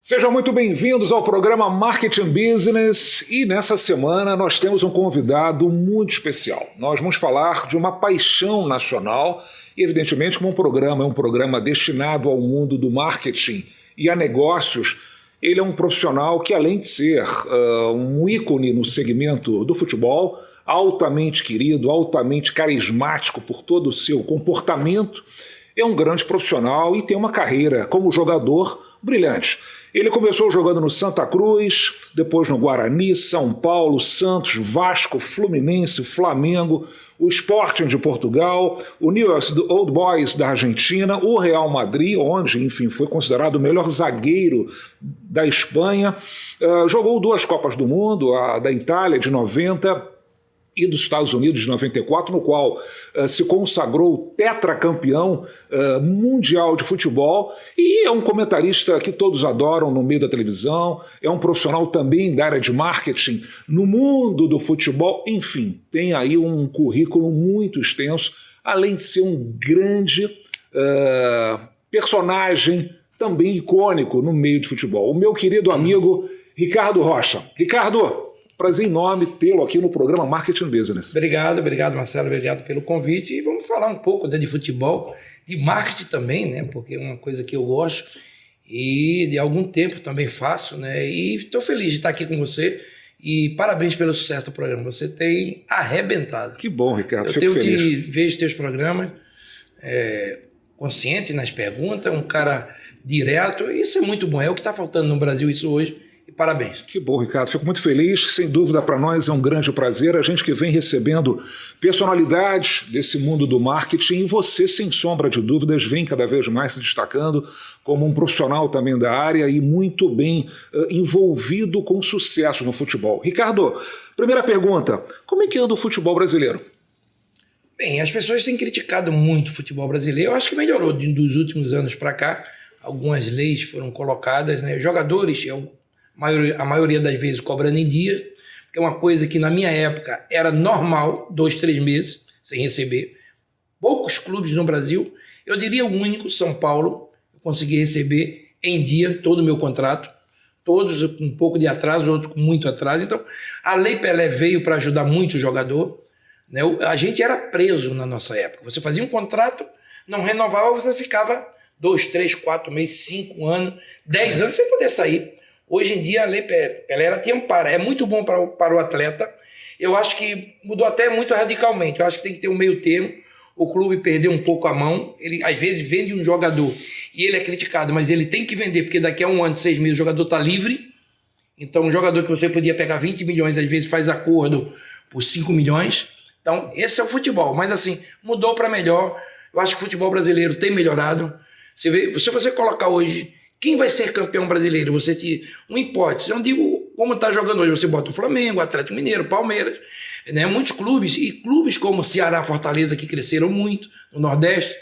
Sejam muito bem-vindos ao programa Marketing Business e nessa semana nós temos um convidado muito especial. Nós vamos falar de uma paixão nacional e evidentemente como é um programa destinado ao mundo do marketing e a negócios. Ele é um profissional que, além de ser um ícone no segmento do futebol, altamente querido, altamente carismático por todo o seu comportamento, é um grande profissional e tem uma carreira como jogador brilhante. Ele começou jogando no Santa Cruz, depois no Guarani, São Paulo, Santos, Vasco, Fluminense, Flamengo, o Sporting de Portugal, o Newell's Old Boys da Argentina, o Real Madrid, onde, enfim, foi considerado o melhor zagueiro da Espanha. Jogou 2 Copas do Mundo, a da Itália de 90 e dos Estados Unidos de 94, no qual se consagrou tetracampeão mundial de futebol e é um comentarista que todos adoram no meio da televisão, é um profissional também da área de marketing no mundo do futebol, enfim, tem aí um currículo muito extenso, além de ser um grande personagem também icônico no meio de futebol. O meu querido amigo Ricardo Rocha. Ricardo, prazer enorme tê-lo aqui no programa Marketing Business. Obrigado, Marcelo. Obrigado pelo convite. E vamos falar um pouco de futebol, de marketing também, né? Porque é uma coisa que eu gosto e de algum tempo também faço, né? E estou feliz de estar aqui com você e parabéns pelo sucesso do programa. Você tem arrebentado. Que bom, Ricardo. Fico feliz. Vejo teus programas consciente nas perguntas, um cara direto. Isso é muito bom. É o que está faltando no Brasil isso hoje. Parabéns. Que bom, Ricardo. Fico muito feliz. Sem dúvida, para nós é um grande prazer. A gente que vem recebendo personalidades desse mundo do marketing e você, sem sombra de dúvidas, vem cada vez mais se destacando como um profissional também da área e muito bem envolvido com sucesso no futebol. Ricardo, primeira pergunta. Como é que anda o futebol brasileiro? Bem, as pessoas têm criticado muito o futebol brasileiro. Eu acho que melhorou dos últimos anos para cá. Algumas leis foram colocadas, né? Jogadores... A maioria das vezes cobrando em dias, que é uma coisa que na minha época era normal, 2, 3 meses sem receber. Poucos clubes no Brasil, eu diria o único, São Paulo, eu consegui receber em dia todo o meu contrato, todos com um pouco de atraso, outros com muito atraso. Então, a Lei Pelé veio para ajudar muito o jogador, né? A gente era preso na nossa época. Você fazia um contrato, não renovava, você ficava 2, 3, 4 meses, 5 anos, 10 anos sem poder sair. Hoje em dia a Lei Pelé ela te ampara, é muito bom para o atleta. Eu acho que mudou até muito radicalmente. Eu acho que tem que ter um meio termo. O clube perdeu um pouco a mão. Ele às vezes vende um jogador e ele é criticado, mas ele tem que vender, porque daqui a 1 ano, 6 meses o jogador está livre. Então um jogador que você podia pegar 20 milhões, às vezes faz acordo por 5 milhões. Então esse é o futebol. Mas assim, mudou para melhor. Eu acho que o futebol brasileiro tem melhorado. Você vê, se você colocar hoje... Quem vai ser campeão brasileiro? Você te... Uma hipótese. Eu não digo como está jogando hoje. Você bota o Flamengo, o Atlético Mineiro, Palmeiras. Né? Muitos clubes. E clubes como Ceará, Fortaleza, que cresceram muito no Nordeste,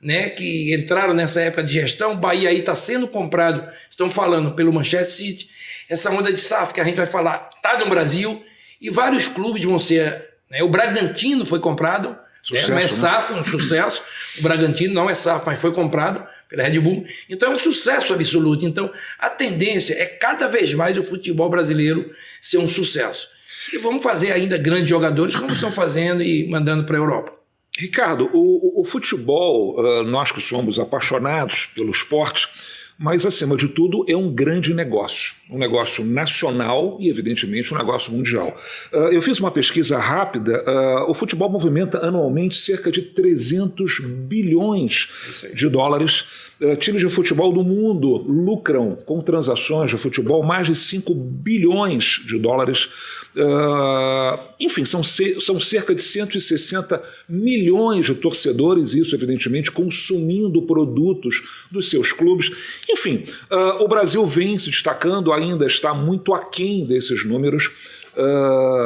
né? Que entraram nessa época de gestão. Bahia aí está sendo comprado. Estão falando pelo Manchester City. Essa onda de SAF que a gente vai falar está no Brasil. E vários clubes vão ser... Né? O Bragantino foi comprado. Sucesso, não é SAF, um sucesso. O Bragantino não é SAF, mas foi comprado pela Red Bull. Então é um sucesso absoluto. Então a tendência é cada vez mais o futebol brasileiro ser um sucesso. E vamos fazer ainda grandes jogadores como estão fazendo e mandando para a Europa. Ricardo, o futebol, nós que somos apaixonados pelo esporte, mas acima de tudo é um grande negócio. Um negócio nacional e evidentemente um negócio mundial. Eu fiz uma pesquisa rápida, o futebol movimenta anualmente cerca de 300 bilhões de dólares. Times de futebol do mundo lucram com transações de futebol mais de 5 bilhões de dólares. Enfim, são cerca de 160 milhões de torcedores, isso evidentemente consumindo produtos dos seus clubes. Enfim, o Brasil vem se destacando, ainda está muito aquém desses números,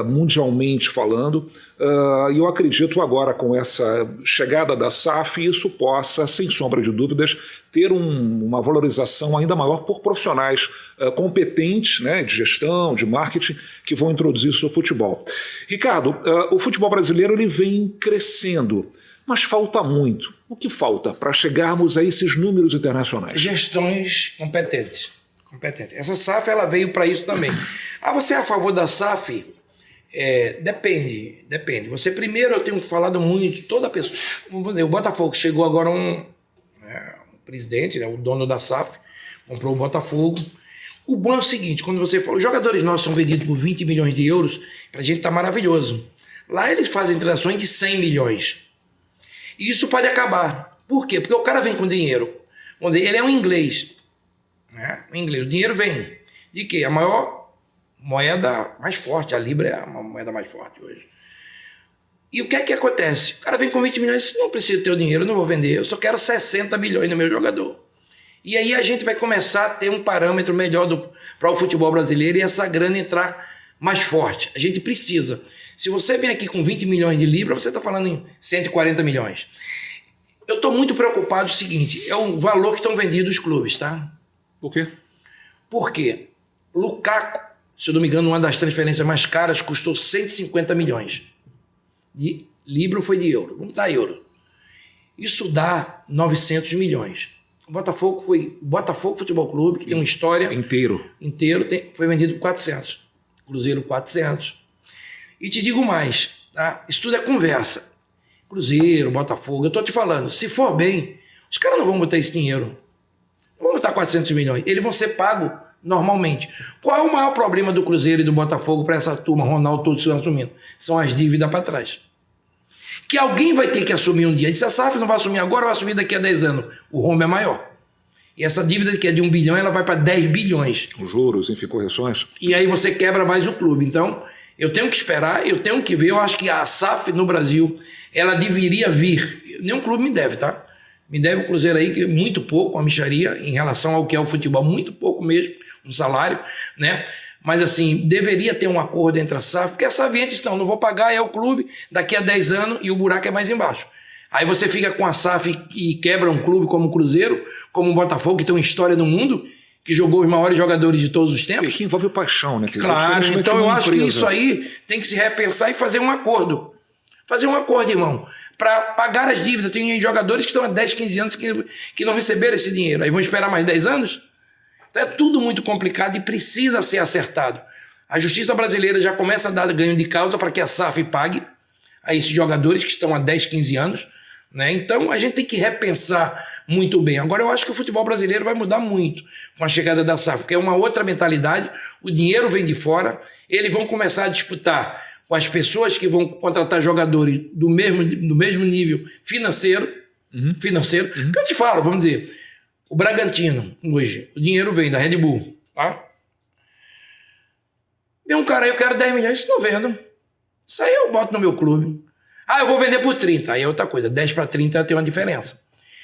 mundialmente falando, e eu acredito agora com essa chegada da SAF isso possa, sem sombra de dúvidas, ter uma valorização ainda maior por profissionais competentes, né, de gestão, de marketing, que vão introduzir isso no futebol. Ricardo, o futebol brasileiro ele vem crescendo, mas falta muito. O que falta para chegarmos a esses números internacionais? Gestões competentes. Competência. Essa SAF ela veio para isso também. Você é a favor da SAF? Depende. Você primeiro, eu tenho falado muito, toda pessoa. Vamos dizer, o Botafogo chegou agora um presidente, né, o dono da SAF, comprou o Botafogo. O bom é o seguinte, quando você fala, os jogadores nossos são vendidos por 20 milhões de euros, pra gente tá maravilhoso. Lá eles fazem transações de 100 milhões. E isso pode acabar. Por quê? Porque o cara vem com dinheiro. Ele é um inglês. Né? O dinheiro vem de quê? A maior moeda mais forte. A Libra é a moeda mais forte hoje. E o que é que acontece? O cara vem com 20 milhões, não precisa ter o dinheiro, eu não vou vender, eu só quero 60 milhões no meu jogador. E aí a gente vai começar a ter um parâmetro melhor para o futebol brasileiro e essa grana entrar mais forte. A gente precisa. Se você vem aqui com 20 milhões de libras, você está falando em 140 milhões. Eu estou muito preocupado com o seguinte, é o valor que estão vendidos os clubes, tá? Por quê? Por quê? Lukaku, se eu não me engano, uma das transferências mais caras, custou 150 milhões. De libra ou foi de euro? Vamos dar euro. Isso dá 900 milhões. O Botafogo Futebol Clube, que tem uma história... Inteiro foi vendido por 400. Cruzeiro, 400. E te digo mais, tá? Isso tudo é conversa. Cruzeiro, Botafogo, eu estou te falando, se for bem, os caras não vão botar esse dinheiro. Não vão botar 400 milhões. Eles vão ser pagos normalmente. Qual é o maior problema do Cruzeiro e do Botafogo para essa turma, Ronaldo, todos estão assumindo? São as dívidas para trás. Que alguém vai ter que assumir um dia. Se a SAF não vai assumir agora, vai assumir daqui a 10 anos. O rombo é maior. E essa dívida que é de 1 bilhão, ela vai para 10 bilhões. Os juros, enfim, correções. E aí você quebra mais o clube. Então, eu tenho que esperar, eu tenho que ver. Eu acho que a SAF no Brasil, ela deveria vir. Nenhum clube me deve, tá? Me deve o Cruzeiro aí, que é muito pouco, a mixaria, em relação ao que é o futebol. Muito pouco mesmo, um salário, né? Mas assim, deveria ter um acordo entre a SAF, porque a SAF entra, não vou pagar, é o clube, daqui a 10 anos e o buraco é mais embaixo. Aí você fica com a SAF e quebra um clube como o Cruzeiro, como o Botafogo, que tem uma história no mundo, que jogou os maiores jogadores de todos os tempos. E que envolve paixão, né? Claro, então eu acho que isso aí tem que se repensar e fazer um acordo. Fazer um acordo, irmão, para pagar as dívidas. Tem jogadores que estão há 10, 15 anos que não receberam esse dinheiro. Aí vão esperar mais 10 anos? Então é tudo muito complicado e precisa ser acertado. A justiça brasileira já começa a dar ganho de causa para que a SAF pague a esses jogadores que estão há 10, 15 anos. Né? Então a gente tem que repensar muito bem. Agora eu acho que o futebol brasileiro vai mudar muito com a chegada da SAF, porque é uma outra mentalidade, o dinheiro vem de fora, eles vão começar a disputar com as pessoas que vão contratar jogadores do mesmo nível financeiro. Que eu te falo, vamos dizer, o Bragantino, hoje, o dinheiro vem da Red Bull, tá? Vem um cara aí, eu quero 10 milhões, isso não vendo. Isso aí eu boto no meu clube. Eu vou vender por 30, aí é outra coisa, 10 para 30 tem uma diferença.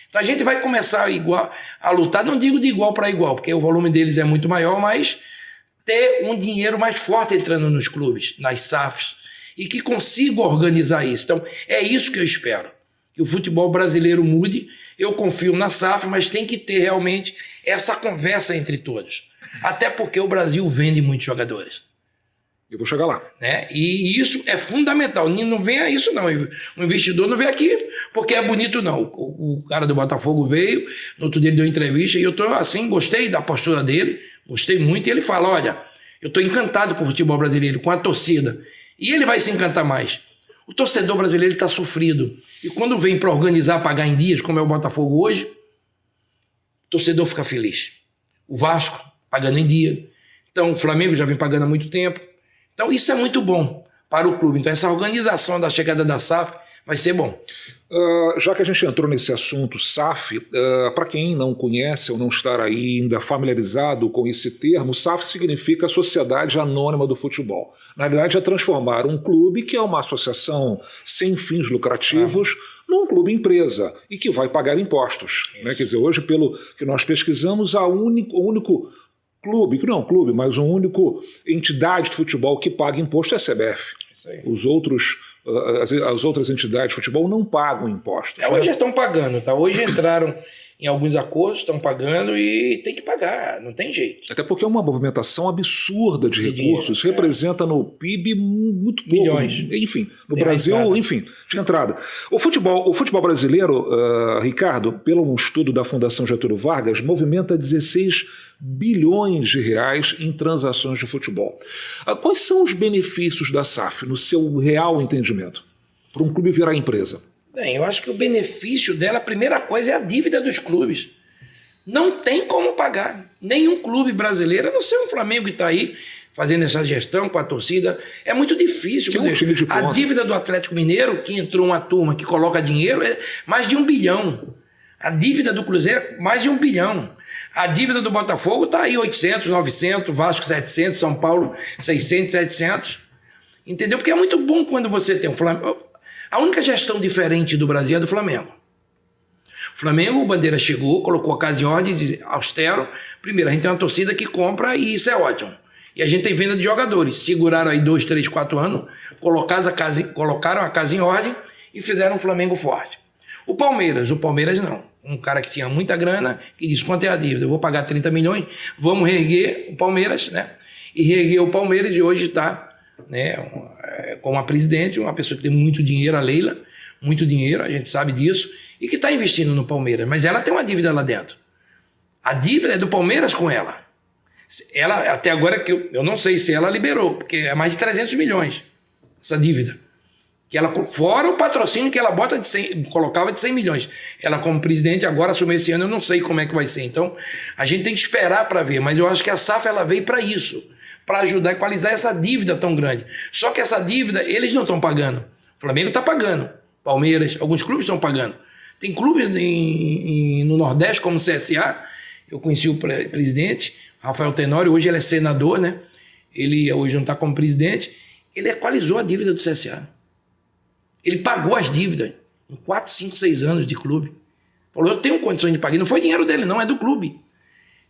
Então a gente vai começar a lutar, não digo de igual para igual, porque o volume deles é muito maior, mas ter um dinheiro mais forte entrando nos clubes, nas SAFs, e que consiga organizar isso. Então é isso que eu espero, que o futebol brasileiro mude. Eu confio na SAF, mas tem que ter realmente essa conversa entre todos. Até porque o Brasil vende muitos jogadores. Eu vou chegar lá. Né? E isso é fundamental. Não venha isso, não. O investidor não vem aqui porque é bonito, não. O cara do Botafogo veio, no outro dia ele deu entrevista, e eu tô assim, gostei da postura dele, gostei muito, e ele fala, olha, eu estou encantado com o futebol brasileiro, com a torcida. E ele vai se encantar mais. O torcedor brasileiro está sofrido. E quando vem para organizar, pagar em dias, como é o Botafogo hoje, o torcedor fica feliz. O Vasco, pagando em dia. Então, o Flamengo já vem pagando há muito tempo. Então, isso é muito bom para o clube. Então, essa organização da chegada da SAF vai ser bom. Já que a gente entrou nesse assunto SAF, para quem não conhece ou não está ainda familiarizado com esse termo, SAF significa Sociedade Anônima do Futebol. Na verdade, é transformar um clube, que é uma associação sem fins lucrativos, num clube empresa e que vai pagar impostos. Né? Quer dizer, hoje, pelo que nós pesquisamos, o único clube, que não é um clube, mas uma única entidade de futebol que paga imposto é a CBF. Isso aí. As outras entidades de futebol não pagam impostos. Hoje estão pagando, tá? Hoje entraram em alguns acordos, estão pagando e tem que pagar, não tem jeito. Até porque é uma movimentação absurda de recursos, dinheiro, representa no PIB muito pouco. Bilhões. Enfim, no Brasil, enfim, de entrada. O futebol brasileiro, Ricardo, pelo estudo da Fundação Getúlio Vargas, movimenta 16 bilhões de reais em transações de futebol. Quais são os benefícios da SAF, no seu real entendimento, para um clube virar empresa? Bem, eu acho que o benefício dela, a primeira coisa, é a dívida dos clubes. Não tem como pagar. Nenhum clube brasileiro, a não ser um Flamengo que está aí fazendo essa gestão com a torcida, é muito difícil. Que é um time de a ponta. dívida do Atlético Mineiro, que entrou uma turma que coloca dinheiro, é mais de 1 bilhão. A dívida do Cruzeiro é mais de 1 bilhão. A dívida do Botafogo está aí 800, 900, Vasco 700, São Paulo 600, 700. Entendeu? Porque é muito bom quando você tem um Flamengo. A única gestão diferente do Brasil é do Flamengo. O Flamengo, o Bandeira chegou, colocou a casa em ordem, de austero. Primeiro, a gente tem uma torcida que compra e isso é ótimo. E a gente tem venda de jogadores. Seguraram aí 2, 3, 4 anos, colocaram a casa em ordem e fizeram um Flamengo forte. O Palmeiras não. Um cara que tinha muita grana, que disse, quanto é a dívida? Eu vou pagar 30 milhões, vamos reerguer o Palmeiras, né? E reerguer o Palmeiras e hoje está, né, como a presidente, uma pessoa que tem muito dinheiro, a Leila, muito dinheiro, a gente sabe disso, e que está investindo no Palmeiras, mas ela tem uma dívida lá dentro. A dívida é do Palmeiras com ela. Ela, até agora, que eu não sei se ela liberou, porque é mais de 300 milhões essa dívida. Que ela, fora o patrocínio que ela bota de 100, colocava de 100 milhões. Ela, como presidente, agora assumiu esse ano, eu não sei como é que vai ser. Então, a gente tem que esperar para ver, mas eu acho que a SAF ela veio para isso, para ajudar a equalizar essa dívida tão grande. Só que essa dívida, eles não estão pagando. O Flamengo está pagando. Palmeiras, alguns clubes estão pagando. Tem clubes no Nordeste, como o CSA, eu conheci o presidente, Rafael Tenório, hoje ele é senador, né? Ele hoje não está como presidente, ele equalizou a dívida do CSA. Ele pagou as dívidas em 4, 5, 6 anos de clube. Falou, eu tenho condições de pagar. Não foi dinheiro dele, não, é do clube.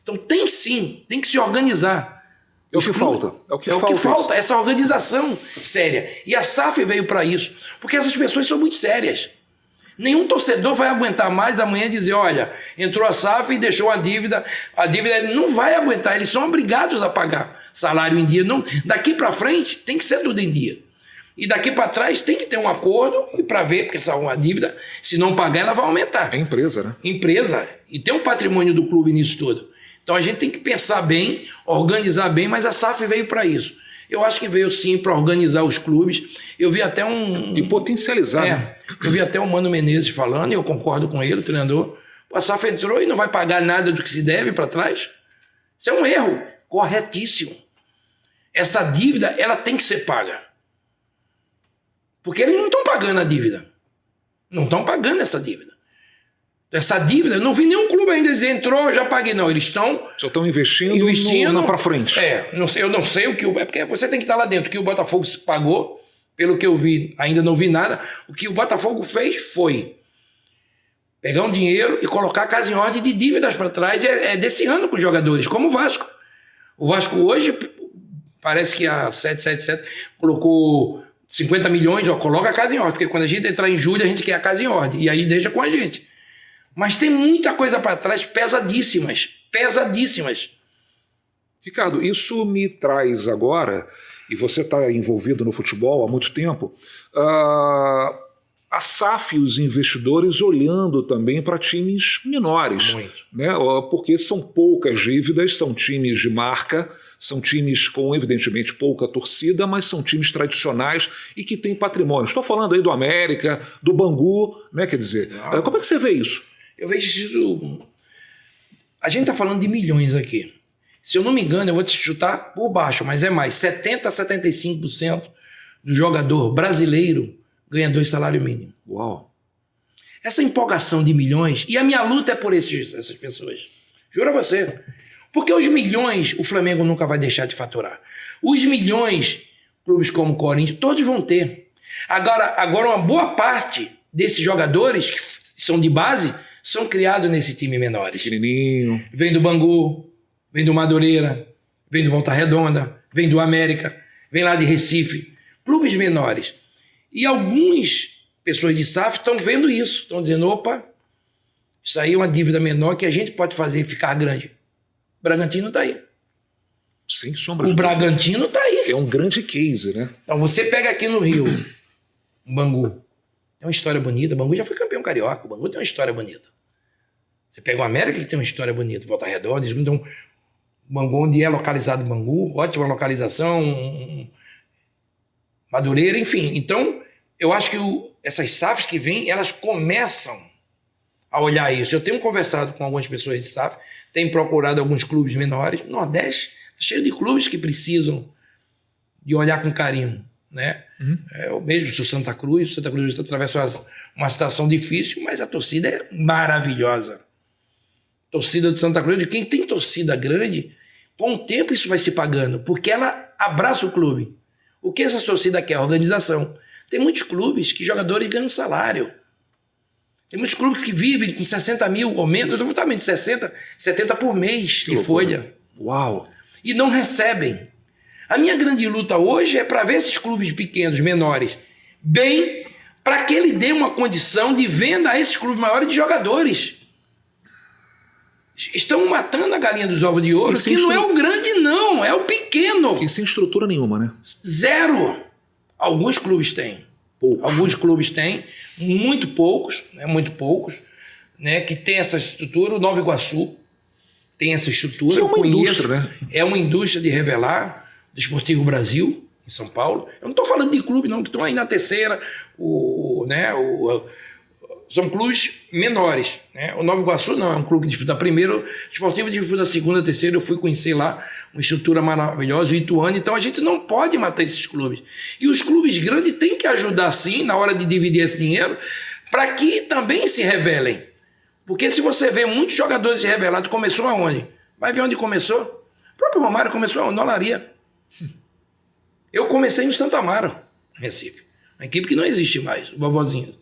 Então tem sim, tem que se organizar. É o que falta. É o que falta, essa organização séria. E a SAF veio para isso. Porque essas pessoas são muito sérias. Nenhum torcedor vai aguentar mais amanhã dizer, olha, entrou a SAF e deixou a dívida ele não vai aguentar, eles são obrigados a pagar salário em dia. Não, daqui para frente tem que ser tudo em dia. E daqui para trás tem que ter um acordo e para ver, porque essa uma dívida, se não pagar, ela vai aumentar. É empresa, né? Empresa. E tem um patrimônio do clube nisso tudo. Então a gente tem que pensar bem, organizar bem, mas a SAF veio para isso. Eu acho que veio sim para organizar os clubes. Eu vi até E potencializar. Né? Eu vi até o Mano Menezes falando, e eu concordo com ele, o treinador. A SAF entrou e não vai pagar nada do que se deve para trás. Isso é um erro corretíssimo. Essa dívida, ela tem que ser paga. Porque eles não estão pagando a dívida. Não estão pagando essa dívida. Essa dívida, eu não vi nenhum clube ainda dizer, entrou, já paguei. Não, eles estão... Só estão investindo para frente. Eu não sei o que... É porque você tem que estar lá dentro. O que o Botafogo se pagou, pelo que eu vi, ainda não vi nada. O que o Botafogo fez foi pegar um dinheiro e colocar a casa em ordem de dívidas para trás. É desse ano com os jogadores, como o Vasco. O Vasco hoje, parece que a 777 colocou 50 milhões, coloca a casa em ordem. Porque quando a gente entrar em julho, a gente quer a casa em ordem. E aí deixa com a gente. Mas tem muita coisa para trás, pesadíssimas. Ricardo, isso me traz agora, e você está envolvido no futebol há muito tempo, a SAF e os investidores olhando também para times menores. Muito. Né? Porque são poucas dívidas, são times de marca, são times com, evidentemente, pouca torcida, mas são times tradicionais e que têm patrimônio. Estou falando aí do América, do Bangu, né? Quer dizer, como é que você vê isso? Eu vejo isso... A gente está falando de milhões aqui. Se eu não me engano, eu vou te chutar por baixo, mas é mais. 70% a 75% do jogador brasileiro ganha 2 salários mínimos. Uau! Essa empolgação de milhões... E a minha luta é por essas pessoas. Juro a você. Porque os milhões, o Flamengo nunca vai deixar de faturar. Os milhões, clubes como o Corinthians, todos vão ter. Agora uma boa parte desses jogadores que são de base são criados nesse time menores. Pequenininho. Vem do Bangu, vem do Madureira, vem do Volta Redonda, vem do América, vem lá de Recife. Clubes menores. E algumas pessoas de SAF estão vendo isso. Estão dizendo, opa, isso aí é uma dívida menor que a gente pode fazer ficar grande. O Bragantino está aí. Sem sombra. O Bragantino está aí. É um grande case, né? Então você pega aqui no Rio, o Bangu. Tem uma história bonita. O Bangu já foi campeão carioca. O Bangu tem uma história bonita. Você pega o América, que tem uma história bonita. Volta Redonda. Então, Bangu, onde é localizado Bangu, ótima localização, Madureira, enfim. Então, eu acho que essas SAFs que vêm, elas começam a olhar isso. Eu tenho conversado com algumas pessoas de SAF, tenho procurado alguns clubes menores. O Nordeste está cheio de clubes que precisam de olhar com carinho, né? Eu mesmo sou Santa Cruz atravessa uma situação difícil, mas a torcida é maravilhosa. Torcida de Santa Cruz, de quem tem torcida grande, com o tempo isso vai se pagando, porque ela abraça o clube. O que essa torcida quer? Organização. Tem muitos clubes que jogadores ganham salário. Tem muitos clubes que vivem com 60 mil ou menos, exatamente 60, 70 por mês de folha. Uau! E não recebem. A minha grande luta hoje é para ver esses clubes pequenos, menores, bem, para que ele dê uma condição de venda a esses clubes maiores de jogadores. Estão matando a galinha dos ovos de ouro, que não é o grande não, é o pequeno. E sem estrutura nenhuma, né? Zero. Alguns clubes têm. Alguns clubes têm, muito poucos, né, que tem essa estrutura. O Nova Iguaçu tem essa estrutura. Que é uma indústria, né? É uma indústria de revelar, do Esportivo Brasil, em São Paulo. Eu não estou falando de clube, não, que estão aí na terceira, são clubes menores, né? O Nova Iguaçu não, é um clube que disputa primeiro, o Esportivo disputa a segunda, a terceira. Eu fui conhecer lá uma estrutura maravilhosa, o Ituano. Então a gente não pode matar esses clubes. E os clubes grandes têm que ajudar sim na hora de dividir esse dinheiro para que também se revelem. Porque se você vê muitos jogadores revelados, começou aonde? Vai ver onde começou? O próprio Romário começou aonde? Na Olaria. Eu comecei no Santo Amaro, Recife. Uma equipe que não existe mais, o Vovozinho.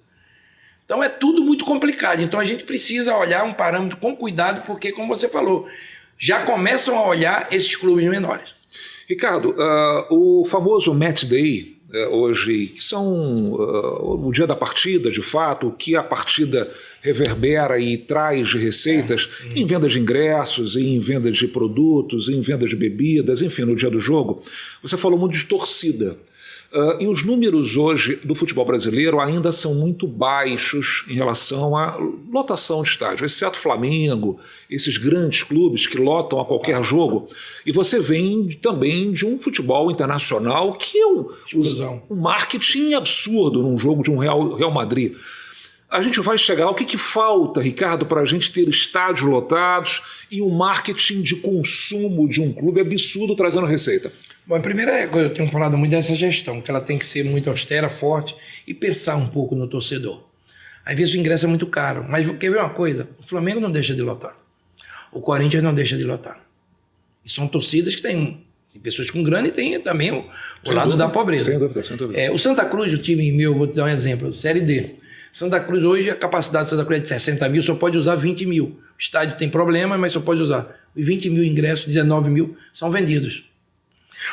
Então é tudo muito complicado. Então a gente precisa olhar um parâmetro com cuidado, porque, como você falou, já começam a olhar esses clubes menores. Ricardo, o famoso Match Day hoje, que são o dia da partida, de fato, o que a partida reverbera e traz de receitas em venda de ingressos, em venda de produtos, em venda de bebidas, enfim, no dia do jogo. Você falou muito de torcida. E os números hoje do futebol brasileiro ainda são muito baixos em relação à lotação de estádio, exceto Flamengo, esses grandes clubes que lotam a qualquer jogo. E você vem também de um futebol internacional que é um marketing absurdo num jogo de um Real Madrid. A gente vai chegar lá. O que falta, Ricardo, para a gente ter estádios lotados e um marketing de consumo de um clube absurdo trazendo receita? Bom, a primeira coisa, eu tenho falado muito dessa gestão, que ela tem que ser muito austera, forte e pensar um pouco no torcedor. Às vezes o ingresso é muito caro, mas quer ver uma coisa? O Flamengo não deixa de lotar. O Corinthians não deixa de lotar. E são torcidas que tem pessoas com grana e tem também o lado da pobreza. Sem dúvida, sem dúvida. O Santa Cruz, o time meu, vou te dar um exemplo, Série D. Santa Cruz hoje, a capacidade de Santa Cruz é de 60 mil, só pode usar 20 mil. O estádio tem problema, mas só pode usar. Os 20 mil ingressos, 19 mil, são vendidos.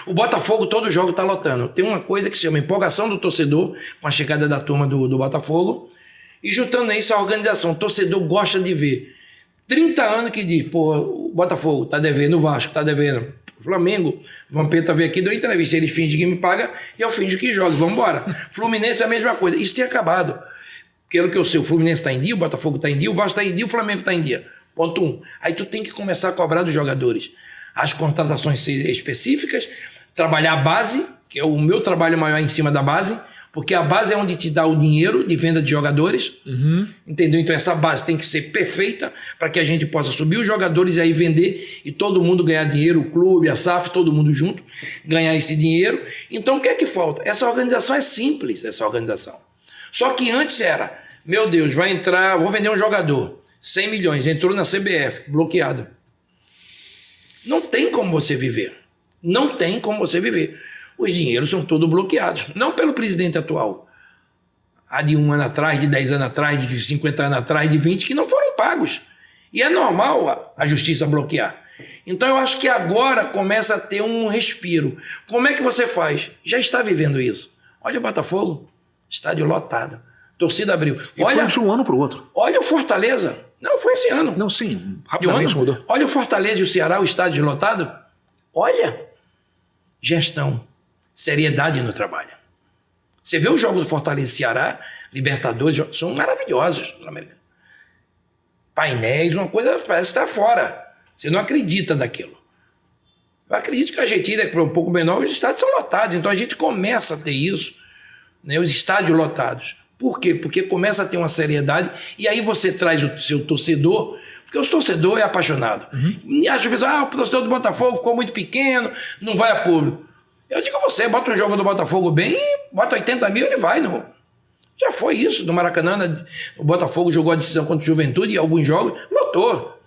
O Botafogo, todo jogo está lotando. Tem uma coisa que se chama empolgação do torcedor, com a chegada da turma do Botafogo, e juntando isso a organização. O torcedor gosta de ver. 30 anos que diz, pô, o Botafogo está devendo, o Vasco está devendo, o Flamengo, o Vampeta veio aqui, deu entrevista, eles fingem que me paga e eu finjo que joga, vamos embora. Fluminense é a mesma coisa, isso tem acabado. Pelo que eu sei, o Fluminense está em dia, o Botafogo está em dia, o Vasco está em dia, o Flamengo está em dia. Ponto 1. Aí tu tem que começar a cobrar dos jogadores. As contratações específicas, trabalhar a base, que é o meu trabalho maior em cima da base, porque a base é onde te dá o dinheiro de venda de jogadores, entendeu? Então essa base tem que ser perfeita para que a gente possa subir os jogadores e aí vender e todo mundo ganhar dinheiro, o clube, a SAF, todo mundo junto, ganhar esse dinheiro. Então o que é que falta? Essa organização é simples, essa organização. Só que antes era, meu Deus, vai entrar, vou vender um jogador, 100 milhões, entrou na CBF, bloqueado. Não tem como você viver. Não tem como você viver. Os dinheiros são todos bloqueados. Não pelo presidente atual. Há de 1 ano atrás, de 10 anos atrás, de 50 anos atrás, de 20, que não foram pagos. E é normal a justiça bloquear. Então eu acho que agora começa a ter um respiro. Como é que você faz? Já está vivendo isso. Olha o Botafogo, estádio lotado. Torcida abriu. E foi de um ano para o outro. Olha o Fortaleza. Não, foi esse ano. Não, sim, rapidamente mudou. Olha o Fortaleza e o Ceará, o estádio lotado. Olha. Gestão. Seriedade no trabalho. Você vê o jogo do Fortaleza e Ceará, Libertadores, são maravilhosos. Painéis, uma coisa parece estar fora. Você não acredita daquilo. Eu acredito que a Argentina, que é um pouco menor, os estádios são lotados, então a gente começa a ter isso, né, os estádios lotados. Por quê? Porque começa a ter uma seriedade e aí você traz o seu torcedor, porque o torcedor é apaixonado. E as pessoas, o torcedor do Botafogo ficou muito pequeno, não vai a público. Eu digo a você, bota um jogo do Botafogo bem, bota 80 mil, ele vai. Não. Já foi isso, no Maracanã, o Botafogo jogou a decisão contra o Juventude e alguns jogos, lotou.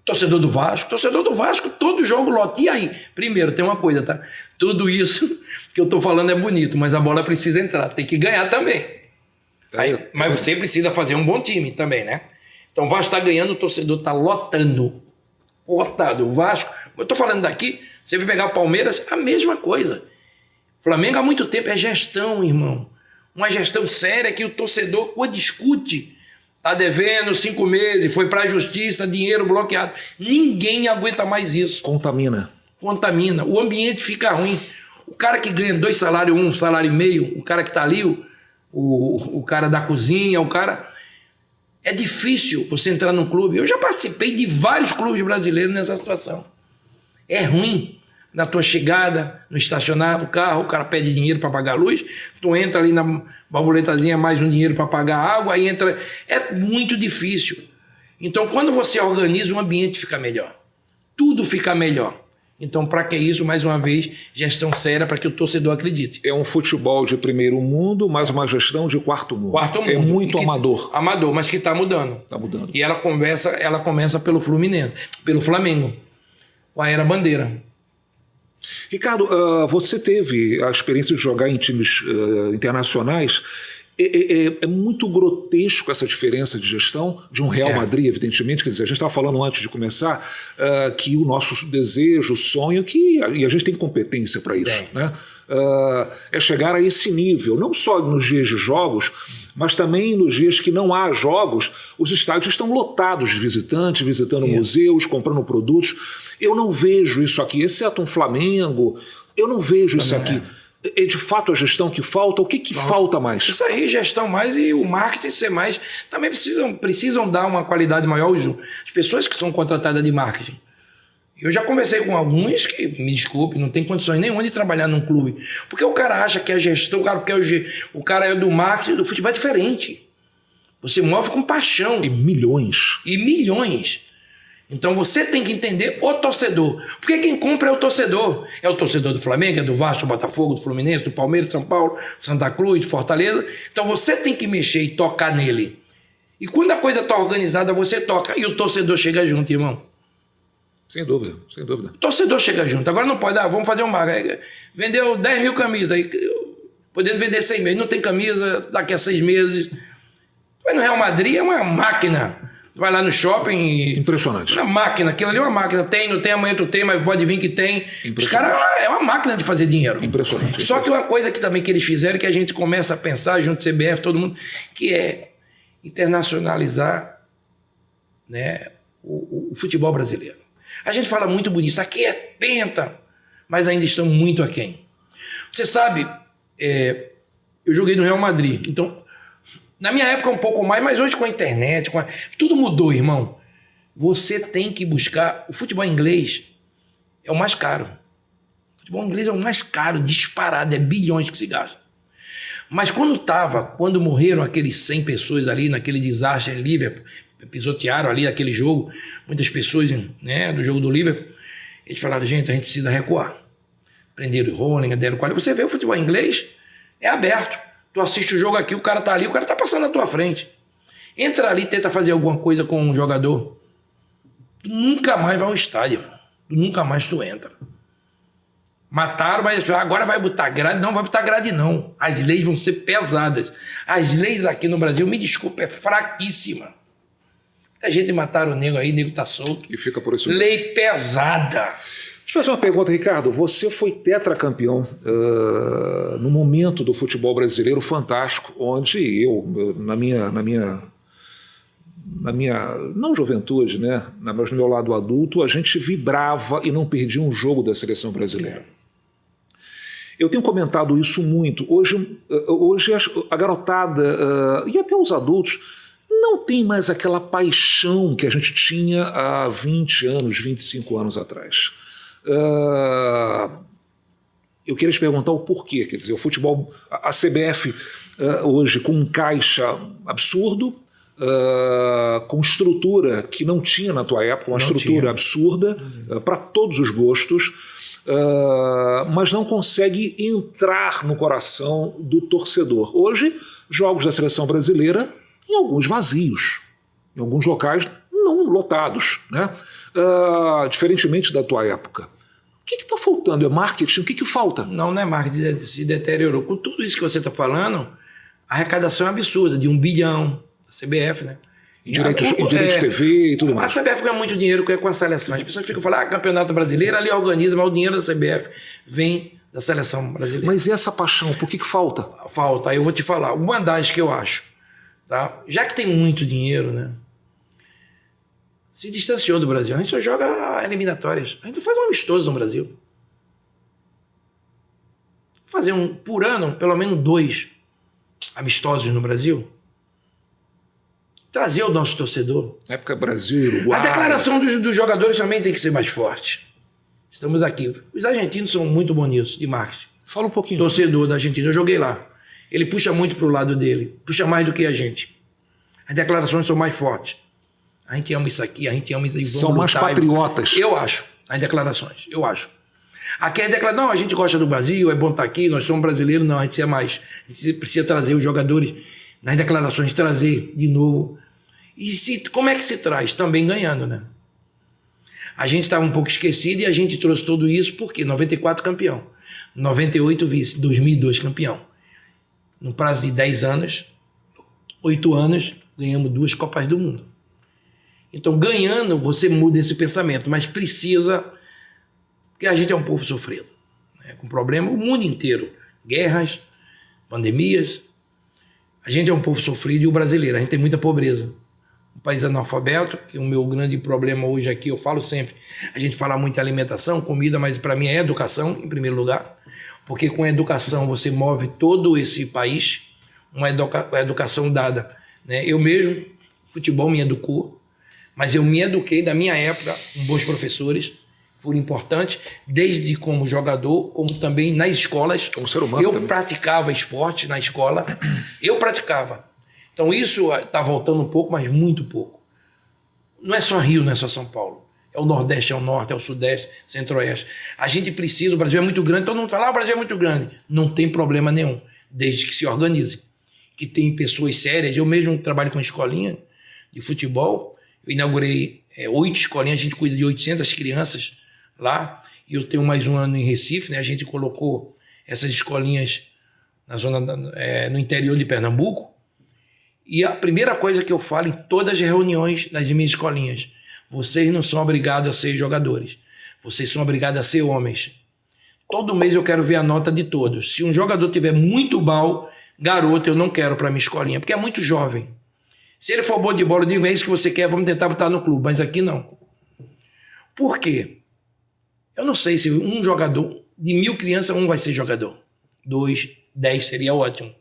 Torcedor do Vasco, todo jogo lota. E aí? Primeiro, tem uma coisa, tá? Tudo isso que eu tô falando é bonito, mas a bola precisa entrar, tem que ganhar também. Aí, mas você precisa fazer um bom time também, né? Então o Vasco tá ganhando, o torcedor tá lotando. Lotado. O Vasco, eu tô falando daqui, você vai pegar o Palmeiras, a mesma coisa. Flamengo há muito tempo é gestão, irmão. Uma gestão séria que o torcedor, quando discute, tá devendo 5 meses, foi para a justiça, dinheiro bloqueado. Ninguém aguenta mais isso. Contamina. O ambiente fica ruim. O cara que ganha 2 salários, 1 salário e meio, o cara que tá ali, o cara da cozinha, o cara... É difícil você entrar num clube. Eu já participei de vários clubes brasileiros nessa situação. É ruim. Na tua chegada, no estacionar do carro, o cara pede dinheiro para pagar a luz, tu entra ali na borboletazinha, mais um dinheiro para pagar a água, aí entra... É muito difícil. Então, quando você organiza, o ambiente fica melhor. Tudo fica melhor. Então, para que isso, mais uma vez, gestão séria para que o torcedor acredite. É um futebol de primeiro mundo, mas uma gestão de quarto mundo. É muito amador. Amador, mas que está mudando. Está mudando. E ela começa pelo Fluminense, pelo Flamengo, com a Era Bandeira. Ricardo, você teve a experiência de jogar em times internacionais. É muito grotesco essa diferença de gestão de um Real Madrid, evidentemente. Quer dizer, a gente estava falando antes de começar que o nosso desejo, o sonho, e a gente tem competência para isso, né? É chegar a esse nível, não só nos dias de jogos, mas também nos dias que não há jogos, os estádios estão lotados de visitantes, visitando museus, comprando produtos. Eu não vejo isso aqui, exceto um Flamengo, eu não vejo isso aqui. É de fato a gestão que falta? O que falta mais? Isso aí, gestão mais e o marketing ser mais. Também precisam dar uma qualidade maior as pessoas que são contratadas de marketing. Eu já conversei com alguns que, me desculpe, não tem condições nenhuma de trabalhar num clube. Porque o cara acha que a gestão, o cara é do marketing, do futebol é diferente. Você move com paixão. E milhões. Então você tem que entender o torcedor. Porque quem compra é o torcedor. É o torcedor do Flamengo, é do Vasco, do Botafogo, do Fluminense, do Palmeiras, do São Paulo, Santa Cruz, de Fortaleza. Então você tem que mexer e tocar nele. E quando a coisa está organizada, você toca. E o torcedor chega junto, irmão. Sem dúvida, sem dúvida. O torcedor chega junto. Agora não pode, vamos fazer uma marca. Vendeu 10 mil camisas, aí, podendo vender 100 meses. Não tem camisa daqui a 6 meses. Vai no Real Madrid, é uma máquina. Vai lá no shopping e... Impressionante. Uma máquina, aquilo ali é uma máquina. Tem, não tem, amanhã tu tem, mas pode vir que tem. Os caras é uma máquina de fazer dinheiro. Impressionante. Só que uma coisa que também que eles fizeram, que a gente começa a pensar, junto ao CBF, todo mundo, que é internacionalizar, né, o futebol brasileiro. A gente fala muito bonito, isso aqui é penta, mas ainda estão muito aquém. Você sabe, eu joguei no Real Madrid, então... Na minha época um pouco mais, mas hoje com a internet, tudo mudou, irmão. Você tem que buscar... O futebol inglês é o mais caro. O futebol inglês é o mais caro, disparado, é bilhões que se gasta. Mas quando morreram aqueles 100 pessoas ali naquele desastre em Liverpool, pisotearam ali aquele jogo, muitas pessoas, né, do jogo do Liverpool, eles falaram, gente, a gente precisa recuar. Prenderam o Rolling, deram o qual. Você vê o futebol inglês, é aberto. Tu assiste o jogo aqui, o cara tá ali, o cara tá passando na tua frente. Entra ali, tenta fazer alguma coisa com um jogador. Tu nunca mais vai ao estádio, mano. Tu nunca mais tu entra. Mataram, mas agora vai botar grade. Não vai botar grade, não. As leis vão ser pesadas. As leis aqui no Brasil, me desculpa, é fraquíssima. A gente mataram o nego aí, o nego tá solto. E fica por isso. Lei pesada. Deixa eu fazer uma pergunta, Ricardo. Você foi tetracampeão no momento do futebol brasileiro fantástico, onde eu, na minha não juventude, né, mas no meu lado adulto, a gente vibrava e não perdia um jogo da seleção brasileira. Eu tenho comentado isso muito. Hoje a garotada e até os adultos não tem mais aquela paixão que a gente tinha há 20 anos, 25 anos atrás. Eu queria te perguntar o porquê. Quer dizer, o futebol, a CBF hoje com um caixa absurdo, com estrutura que não tinha na tua época, uma estrutura absurda para todos os gostos, mas não consegue entrar no coração do torcedor. Hoje, jogos da seleção brasileira em alguns vazios, em alguns locais não lotados, né? Diferentemente da tua época. O que está faltando? É marketing? O que falta? Não é marketing, se deteriorou. Com tudo isso que você está falando, a arrecadação é absurda, de 1 bilhão da CBF, né? Em direitos de TV e tudo mais. A CBF ganha muito dinheiro com a seleção. As pessoas ficam falando, campeonato brasileiro, ali organiza, mas o dinheiro da CBF vem da seleção brasileira. Mas e essa paixão? Por que falta? Falta, aí eu vou te falar. Uma das que eu acho, tá? Já que tem muito dinheiro, né? Se distanciou do Brasil. A gente só joga eliminatórias. A gente não faz um amistoso no Brasil. Fazer por ano, pelo menos 2 amistosos no Brasil. Trazer o nosso torcedor. Na época Brasil, Uruguai. A declaração dos jogadores também tem que ser mais forte. Estamos aqui. Os argentinos são muito bons nisso, de marketing. Fala um pouquinho. Torcedor da Argentina, eu joguei lá. Ele puxa muito pro lado dele. Puxa mais do que a gente. As declarações são mais fortes. A gente ama isso aqui, a gente ama isso aí. São mais patriotas. Eu acho, as declarações, eu acho. Aqui é declaração, não, a gente gosta do Brasil, é bom estar aqui, nós somos brasileiros, não, a gente precisa mais. A gente precisa trazer os jogadores nas declarações, trazer de novo. E como é que se traz? Também ganhando, né? A gente estava um pouco esquecido e a gente trouxe tudo isso porque 94 campeão, 98 vice, 2002 campeão. No prazo de 10 anos, 8 anos, ganhamos 2 Copas do Mundo. Então, ganhando, você muda esse pensamento, mas precisa, porque a gente é um povo sofrido, né? Com problema o mundo inteiro, guerras, pandemias. A gente é um povo sofrido e o brasileiro, a gente tem muita pobreza. Um país analfabeto, que o meu grande problema hoje aqui, eu falo sempre, a gente fala muito em alimentação, comida, mas para mim é educação, em primeiro lugar, porque com a educação você move todo esse país, uma educação dada, né? Eu mesmo, futebol me educou, mas eu me eduquei da minha época com bons professores, foram importantes, desde como jogador, como também nas escolas. Como ser humano eu também. praticava esporte na escola, eu praticava. Então isso está voltando um pouco, mas muito pouco. Não é só Rio, não é só São Paulo. É o Nordeste, é o Norte, é o Sudeste, Centro-Oeste. A gente precisa, o Brasil é muito grande, todo mundo fala, o Brasil é muito grande. Não tem problema nenhum, desde que se organize. Que tem pessoas sérias, eu mesmo trabalho com escolinha de futebol, eu inaugurei 8 escolinhas, a gente cuida de 800 crianças lá, e eu tenho mais um ano em Recife, né? A gente colocou essas escolinhas na zona, no interior de Pernambuco, e a primeira coisa que eu falo em todas as reuniões das minhas escolinhas, vocês não são obrigados a ser jogadores, vocês são obrigados a ser homens. Todo mês eu quero ver a nota de todos. Se um jogador tiver muito mal, garoto, eu não quero para minha escolinha, porque é muito jovem. Se ele for bom de bola, eu digo, é isso que você quer, vamos tentar botar no clube, mas aqui não. Por quê? Eu não sei se um jogador, de 1000 crianças, um vai ser jogador. 2, 10 seria ótimo.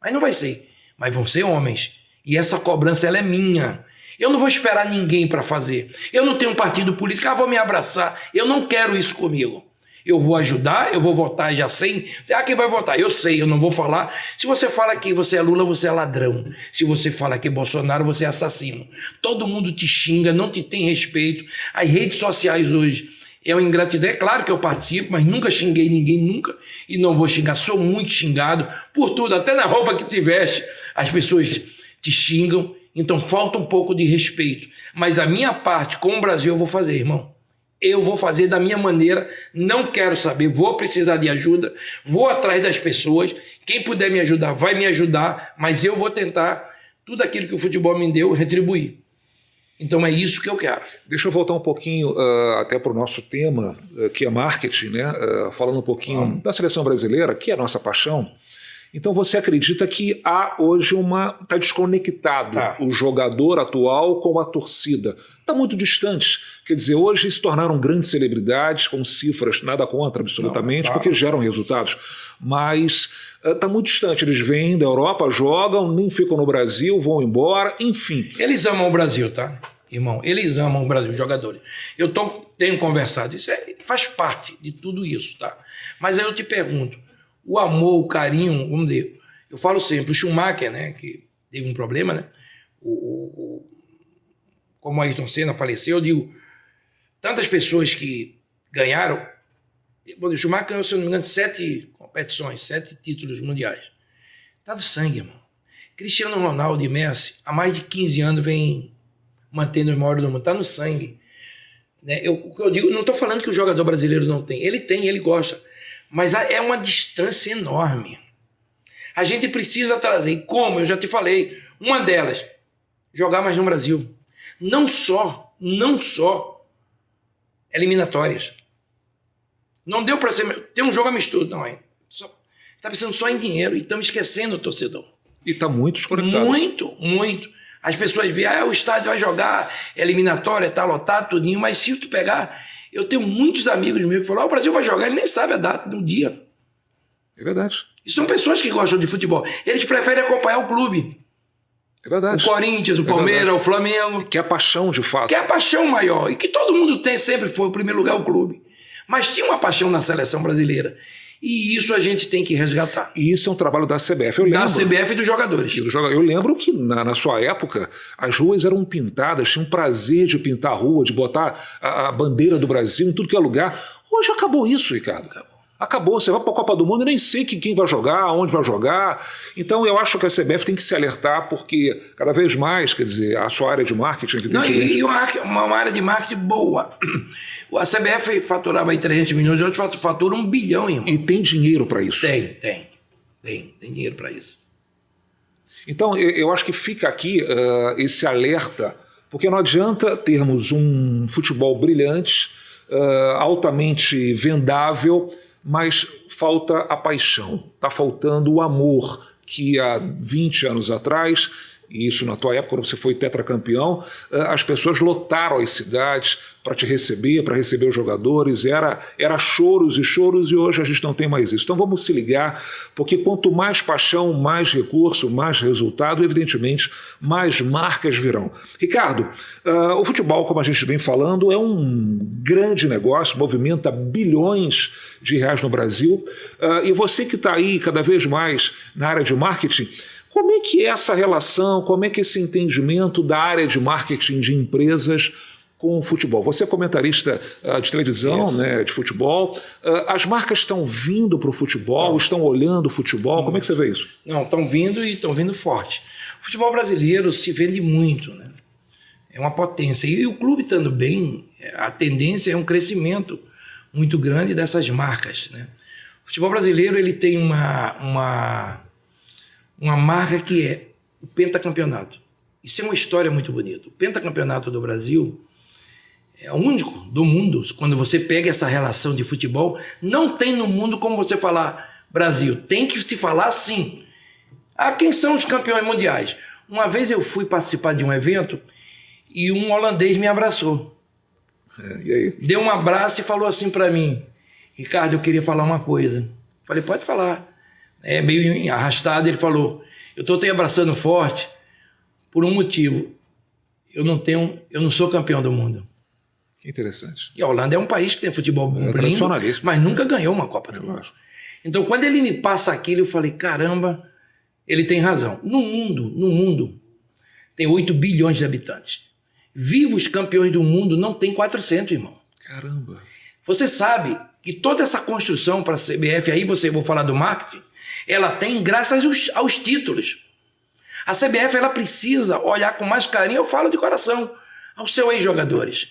Mas não vai ser. Mas vão ser homens. E essa cobrança, ela é minha. Eu não vou esperar ninguém para fazer. Eu não tenho um partido político, vou me abraçar. Eu não quero isso comigo. Eu vou ajudar, eu vou votar, já sei. Quem vai votar? Eu sei, eu não vou falar. Se você fala que você é Lula, você é ladrão. Se você fala que é Bolsonaro, você é assassino. Todo mundo te xinga, não te tem respeito. As redes sociais hoje é uma ingratidão. É claro que eu participo, mas nunca xinguei ninguém, nunca. E não vou xingar, sou muito xingado por tudo. Até na roupa que te veste, as pessoas te xingam. Então falta um pouco de respeito. Mas a minha parte com o Brasil eu vou fazer, irmão. Eu vou fazer da minha maneira, não quero saber, vou precisar de ajuda, vou atrás das pessoas, quem puder me ajudar vai me ajudar, mas eu vou tentar tudo aquilo que o futebol me deu retribuir. Então é isso que eu quero. Deixa eu voltar um pouquinho até para o nosso tema, que é marketing, né? Falando um pouquinho da seleção brasileira, que é a nossa paixão. Então você acredita que há hoje está desconectado o jogador atual com a torcida. Está muito distante. Quer dizer, hoje se tornaram grandes celebridades com cifras, nada contra absolutamente, porque geram resultados. Mas está muito distante. Eles vêm da Europa, jogam, nem ficam no Brasil, vão embora, enfim. Eles amam o Brasil, tá? irmão. Eles amam o Brasil, os jogadores. Tenho conversado, isso faz parte de tudo isso, tá? Mas aí eu te pergunto, o amor, o carinho, vamos dizer, eu falo sempre, o Schumacher, né, que teve um problema, né? Como o Ayrton Senna faleceu, eu digo, tantas pessoas que ganharam, o Schumacher ganhou, se eu não me engano, 7 competições, 7 títulos mundiais. Tá no sangue, irmão. Cristiano Ronaldo e Messi, há mais de 15 anos, vem mantendo os maiores do mundo. Tá no sangue. Né? O que eu digo, não estou falando que o jogador brasileiro não tem. Ele tem, ele gosta. Mas é uma distância enorme. A gente precisa trazer. E como eu já te falei, uma delas, jogar mais no Brasil. Não só eliminatórias. Não deu para ser... Tem um jogo amistoso, não é? Está pensando só em dinheiro e estamos esquecendo o torcedor. E está muito desconectado. Muito. As pessoas veem, o estádio vai jogar eliminatória, está lotado, tudinho, mas se tu pegar... Eu tenho muitos amigos meus que falam, o Brasil vai jogar, ele nem sabe a data do dia. É verdade. E são pessoas que gostam de futebol. Eles preferem acompanhar o clube. É verdade. O Corinthians, o Palmeiras, o Flamengo. Que é a paixão, de fato. Que é a paixão maior. E que todo mundo tem, sempre foi, o primeiro lugar, o clube. Mas tinha uma paixão na seleção brasileira. E isso a gente tem que resgatar. E isso é um trabalho da CBF. Eu lembro, da CBF e dos jogadores. Eu lembro que na sua época as ruas eram pintadas, tinham prazer de pintar a rua, de botar a bandeira do Brasil em tudo que é lugar. Hoje acabou isso, Ricardo. Acabou. Você vai para a Copa do Mundo e nem sei quem vai jogar, onde vai jogar. Então eu acho que a CBF tem que se alertar, porque cada vez mais, quer dizer, a sua área de marketing... Evidentemente... E uma área de marketing boa. A CBF faturava aí 300 milhões, hoje fatura 1 bilhão, irmão. E tem dinheiro para isso. Tem dinheiro para isso. Então eu acho que fica aqui esse alerta, porque não adianta termos um futebol brilhante, altamente vendável, mas falta a paixão, está faltando o amor que há 20 anos atrás, e isso na tua época, quando você foi tetracampeão, as pessoas lotaram as cidades para te receber, para receber os jogadores, era choros e choros, e hoje a gente não tem mais isso. Então vamos se ligar, porque quanto mais paixão, mais recurso, mais resultado, evidentemente, mais marcas virão. Ricardo, o futebol, como a gente vem falando, é um grande negócio, movimenta bilhões de reais no Brasil, e você que está aí cada vez mais na área de marketing, como é que é essa relação, como é que é esse entendimento da área de marketing de empresas com o futebol? Você é comentarista de televisão, né, de futebol. As marcas estão vindo para o futebol, estão olhando o futebol. Como é que você vê isso? Não, estão vindo e estão vindo forte. O futebol brasileiro se vende muito, né? É uma potência. E o clube estando bem, a tendência é um crescimento muito grande dessas marcas, né? O futebol brasileiro ele tem uma marca que é o pentacampeonato. Isso é uma história muito bonita. O pentacampeonato do Brasil é o único do mundo. Quando você pega essa relação de futebol, não tem no mundo como você falar Brasil. Tem que se falar assim. Quem são os campeões mundiais? Uma vez eu fui participar de um evento e um holandês me abraçou. E aí? Deu um abraço e falou assim para mim: Ricardo, eu queria falar uma coisa. Falei, pode falar. Meio arrastado, ele falou: eu estou te abraçando forte por um motivo. Eu não sou campeão do mundo. Que interessante. E a Holanda é um país que tem futebol bom, mas nunca ganhou uma Copa do Mundo. Então, quando ele me passa aquilo, eu falei, caramba, ele tem razão. No mundo, tem 8 bilhões de habitantes. Vivos campeões do mundo não tem 400, irmão. Caramba. Você sabe que toda essa construção para a CBF, aí vou falar do marketing, ela tem graças aos títulos. A CBF ela precisa olhar com mais carinho, eu falo de coração, aos seus ex-jogadores,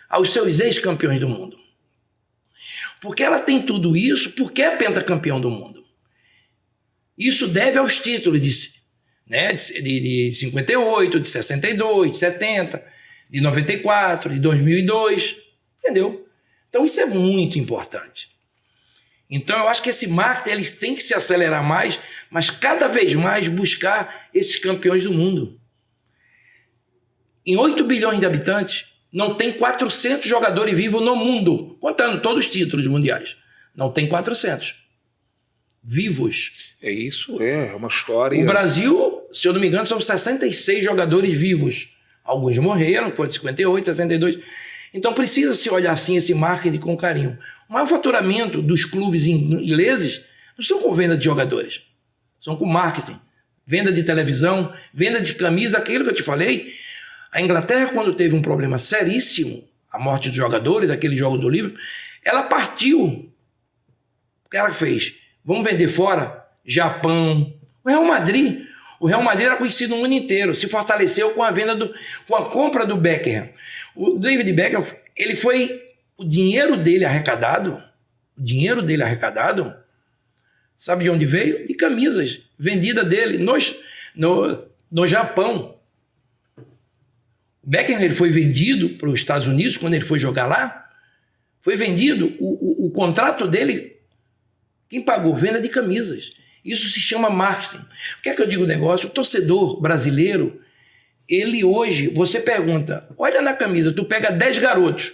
aos seus ex-campeões do mundo. Porque ela tem tudo isso, porque é pentacampeão do mundo. Isso deve aos títulos de 58, de 62, de 70, de 94, de 2002, entendeu? Então isso é muito importante. Então eu acho que esse marketing eles têm que se acelerar mais, mas cada vez mais buscar esses campeões do mundo. Em 8 bilhões de habitantes, não tem 400 jogadores vivos no mundo, contando todos os títulos mundiais. Não tem 400 vivos. Isso é uma história... O Brasil, se eu não me engano, são 66 jogadores vivos Alguns morreram, foi de 58, 62. Então precisa se olhar assim esse marketing com carinho. O maior faturamento dos clubes ingleses não são com venda de jogadores, são com marketing. Venda de televisão, venda de camisa, aquilo que eu te falei. A Inglaterra, quando teve um problema seríssimo, a morte dos jogadores, aquele jogo do livro, ela partiu. O que ela fez? Vamos vender fora? Japão. O Real Madrid era conhecido no mundo inteiro, se fortaleceu com a com a compra do Beckham. O David Beckham, o dinheiro dele arrecadado, sabe de onde veio? De camisas vendidas dele no Japão. O Beckham ele foi vendido para os Estados Unidos quando ele foi jogar lá. Foi vendido o contrato dele. Quem pagou? Venda de camisas. Isso se chama marketing. O que é que eu digo o negócio? O torcedor brasileiro, ele hoje, você pergunta, olha na camisa, tu pega 10 garotos.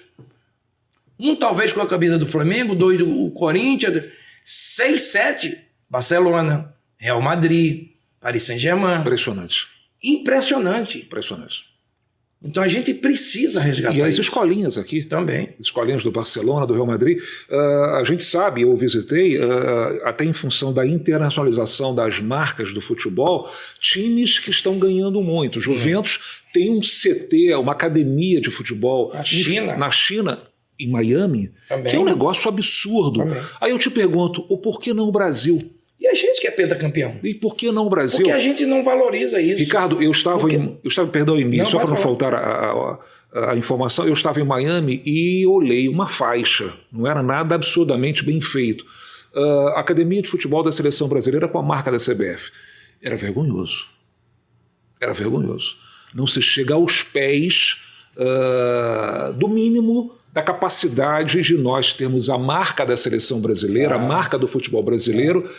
Um talvez com a camisa do Flamengo, 2 do Corinthians, 6, 7, Barcelona, Real Madrid, Paris Saint-Germain. Impressionante. Então a gente precisa resgatar isso. E as isso. escolinhas aqui. Também. Escolinhas do Barcelona, do Real Madrid. A gente sabe, eu visitei, até em função da internacionalização das marcas do futebol, times que estão ganhando muito. Juventus tem um CT, uma academia de futebol na China, em Miami, também. Que é um negócio absurdo. Também. Aí eu te pergunto, o porquê não o Brasil? E a gente que é pentacampeão? E por que não o Brasil? Porque a gente não valoriza isso. Ricardo, eu estava em mim, só para não faltar a informação, eu estava em Miami e olhei uma faixa, não era nada absurdamente bem feito. A Academia de Futebol da Seleção Brasileira com a marca da CBF. Era vergonhoso. Não se chega aos pés do mínimo da capacidade de nós termos a marca da seleção brasileira, a marca do futebol brasileiro,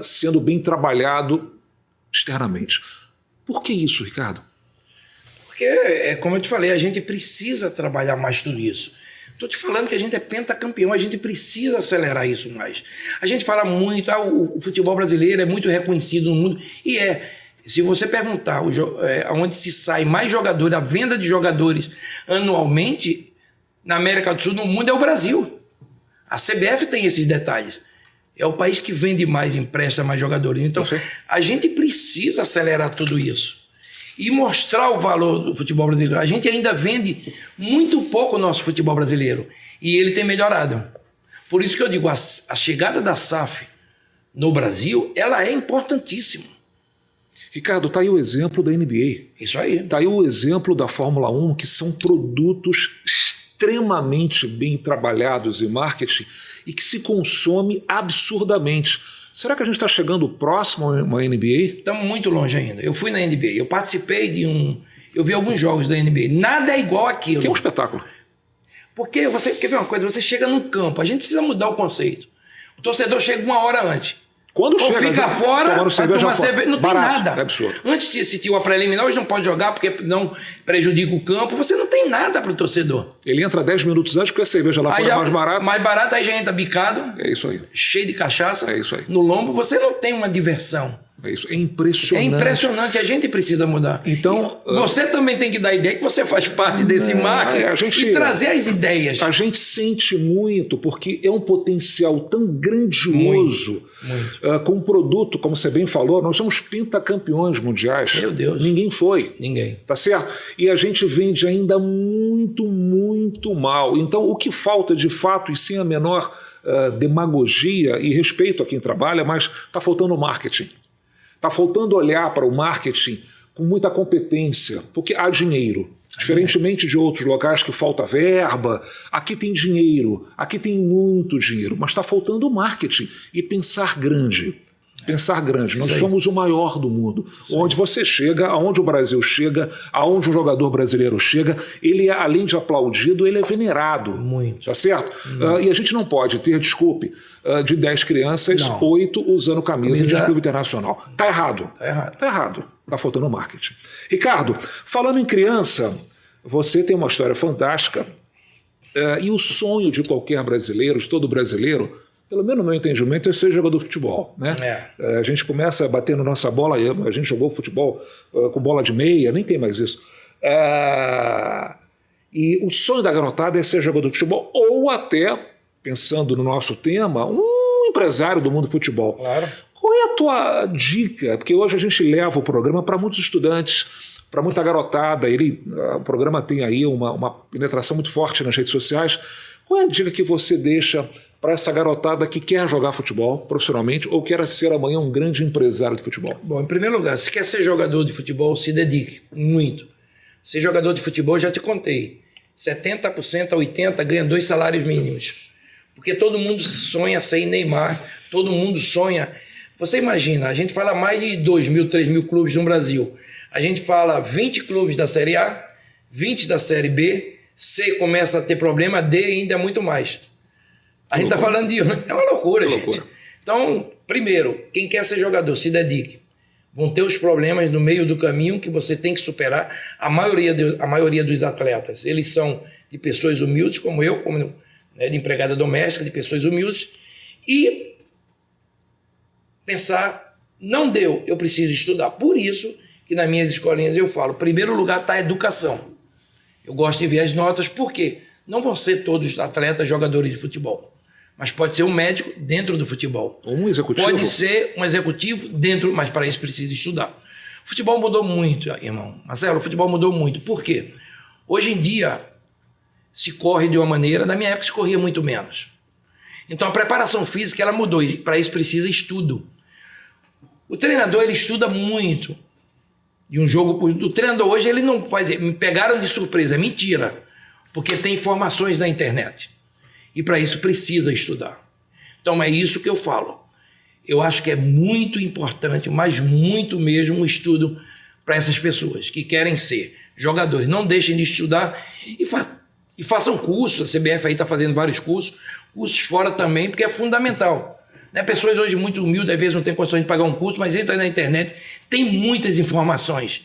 sendo bem trabalhado externamente. Por que isso, Ricardo? Porque, como eu te falei, a gente precisa trabalhar mais tudo isso. Estou te falando que a gente é pentacampeão, a gente precisa acelerar isso mais. A gente fala muito, o futebol brasileiro é muito reconhecido no mundo, e é. Se você perguntar onde se sai mais jogadores, a venda de jogadores anualmente, na América do Sul, no mundo, é o Brasil. A CBF tem esses detalhes. É o país que vende mais, empresta mais jogadores. Então, a gente precisa acelerar tudo isso e mostrar o valor do futebol brasileiro. A gente ainda vende muito pouco o nosso futebol brasileiro e ele tem melhorado. Por isso que eu digo, a chegada da SAF no Brasil, ela é importantíssima. Ricardo, está aí o exemplo da NBA. Isso aí. Está aí o exemplo da Fórmula 1, que são produtos extremamente bem trabalhados em marketing e que se consome absurdamente. Será que a gente está chegando próximo a uma NBA? Estamos muito longe ainda. Eu fui na NBA, eu participei eu vi alguns jogos da NBA. Nada é igual àquilo. Que é um espetáculo. Porque você quer ver uma coisa? Você chega num campo, a gente precisa mudar o conceito. O torcedor chega 1 hora antes. Quando ou chega, fica fora, vai tomar cerveja, não barato, tem nada. É absurdo. Antes de assistir uma preliminar, hoje não pode jogar porque não prejudica o campo, você não tem nada para o torcedor. Ele entra 10 minutos antes porque a cerveja lá fora é mais barata. Mais barata, aí já entra bicado. É isso aí. Cheio de cachaça. É isso aí. No lombo, você não tem uma diversão. É isso. É impressionante. É impressionante, a gente precisa mudar. Então, você também tem que dar ideia que você faz parte desse marketing e trazer as ideias. A gente sente muito, porque é um potencial tão grandioso. Muito. Com um produto, como você bem falou, nós somos pentacampeões mundiais. Meu Deus. Ninguém foi. Ninguém. Tá certo? E a gente vende ainda muito, muito mal. Então, o que falta de fato, e sem a menor demagogia e respeito a quem trabalha, mas está faltando marketing. Está faltando olhar para o marketing com muita competência, porque há dinheiro. Diferentemente de outros locais que falta verba, aqui tem dinheiro, aqui tem muito dinheiro, mas está faltando marketing e pensar grande. Pensar grande. Nós somos o maior do mundo. Onde você chega, aonde o Brasil chega, aonde o jogador brasileiro chega, ele, além de aplaudido, ele é venerado. Muito. Tá certo? E a gente não pode ter, desculpe, de 10 crianças, 8 usando camisa de clube internacional. Tá errado. Tá errado. Tá faltando marketing. Ricardo, falando em criança, você tem uma história fantástica e o sonho de qualquer brasileiro, de todo brasileiro, pelo menos no meu entendimento, é ser jogador de futebol. Né? A gente começa batendo nossa bola, a gente jogou futebol com bola de meia, nem tem mais isso. E o sonho da garotada é ser jogador de futebol ou até, pensando no nosso tema, um empresário do mundo do futebol. Claro. Qual é a tua dica? Porque hoje a gente leva o programa para muitos estudantes, para muita garotada. O programa tem aí uma penetração muito forte nas redes sociais. Qual é a dica que você deixa para essa garotada que quer jogar futebol profissionalmente ou quer ser amanhã um grande empresário de futebol? Bom, em primeiro lugar, se quer ser jogador de futebol, se dedique muito. Ser jogador de futebol, já te contei, 70% a 80% ganha 2 salários mínimos. Porque todo mundo sonha ser Neymar, todo mundo sonha. Você imagina, a gente fala mais de 2.000, 3.000 clubes no Brasil. A gente fala 20 clubes da Série A, 20 da Série B, C começa a ter problema, D ainda é muito mais. A gente está falando de... É uma loucura, gente. Loucura. Então, primeiro, quem quer ser jogador, se dedique. Vão ter os problemas no meio do caminho que você tem que superar. A maioria dos atletas, eles são de pessoas humildes, como eu, de empregada doméstica, de pessoas humildes. E pensar, não deu, eu preciso estudar. Por isso que nas minhas escolinhas eu falo, primeiro lugar está a educação. Eu gosto de ver as notas, por quê? Não vão ser todos atletas, jogadores de futebol. Mas pode ser um médico dentro do futebol. Um executivo. Pode ser um executivo dentro, mas para isso precisa estudar. O futebol mudou muito, irmão. Marcelo, o futebol mudou muito. Por quê? Hoje em dia se corre de uma maneira, na minha época se corria muito menos. Então a preparação física ela mudou e para isso precisa estudo. O treinador ele estuda muito. E um jogo do treinador hoje ele não faz. Me pegaram de surpresa, é mentira. Porque tem informações na internet. E para isso precisa estudar. Então é isso que eu falo. Eu acho que é muito importante, mas muito mesmo, um estudo para essas pessoas que querem ser jogadores. Não deixem de estudar e façam cursos. A CBF aí está fazendo vários cursos fora também, porque é fundamental. Né? Pessoas hoje muito humildes, às vezes não têm condições de pagar um curso, mas entra na internet, tem muitas informações.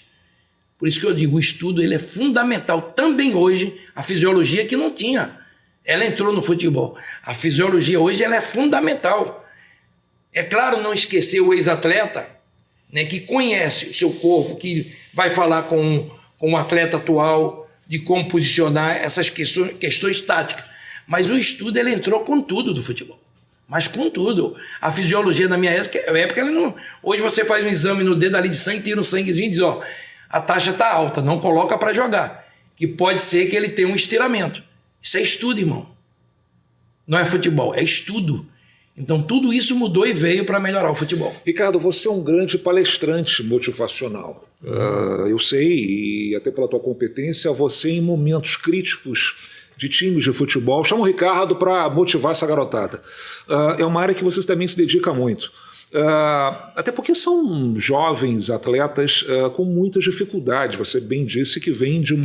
Por isso que eu digo, o estudo ele é fundamental. Também hoje, a fisiologia que não tinha. Ela entrou no futebol. A fisiologia hoje ela é fundamental. É claro, não esquecer o ex-atleta, né, que conhece o seu corpo, que vai falar com o atleta atual de como posicionar essas questões táticas. Mas o estudo ele entrou com tudo do futebol. Mas com tudo. A fisiologia na minha época ela não... Hoje você faz um exame no dedo ali de sangue, tira um sanguezinho e diz, ó, a taxa está alta, não coloca para jogar. Que pode ser que ele tenha um estiramento. Isso é estudo, irmão. Não é futebol, é estudo. Então tudo isso mudou e veio para melhorar o futebol. Ricardo, você é um grande palestrante motivacional. Eu sei, e até pela tua competência, você em momentos críticos de times de futebol, chama o Ricardo para motivar essa garotada. É uma área que você também se dedica muito. Até porque são jovens atletas com muitas dificuldades. Você bem disse que vem de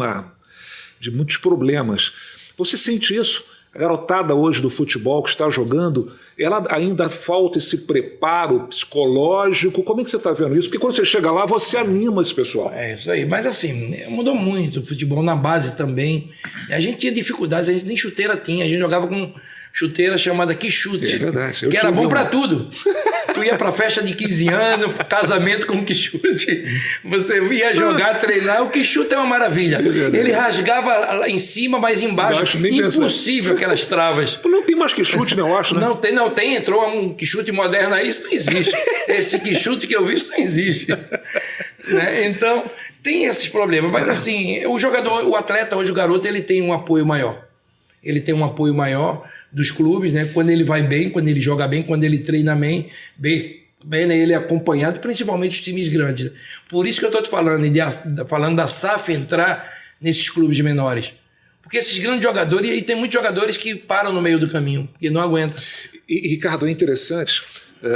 muitos problemas. Você sente isso? A garotada hoje do futebol que está jogando, ela ainda falta esse preparo psicológico? Como é que você está vendo isso? Porque quando você chega lá, você anima esse pessoal. É isso aí. Mas assim, mudou muito o futebol na base também. A gente tinha dificuldades, a gente nem chuteira tinha. A gente jogava com chuteira chamada Quixute. É verdade. Que era bom para tudo. Tu ia para festa de 15 anos, casamento com Quixute. Você ia jogar, treinar. O Quixute é uma maravilha. Ele rasgava lá em cima, mas embaixo. Impossível aquelas travas. Não tem mais Quixute, né? Eu acho, né? Não tem. Entrou um Quixute moderno aí, isso não existe. Esse Quixute que eu vi, isso não existe. Né? Então, tem esses problemas. Mas assim, o atleta hoje, o garoto, ele tem um apoio maior. Ele tem um apoio maior dos clubes, né? Quando ele vai bem, quando ele joga bem, quando ele treina bem, né? Ele é acompanhado, principalmente os times grandes. Né? Por isso que eu estou te falando, falando da SAF entrar nesses clubes menores. Porque esses grandes jogadores, e tem muitos jogadores que param no meio do caminho, que não aguentam. E Ricardo, é interessante,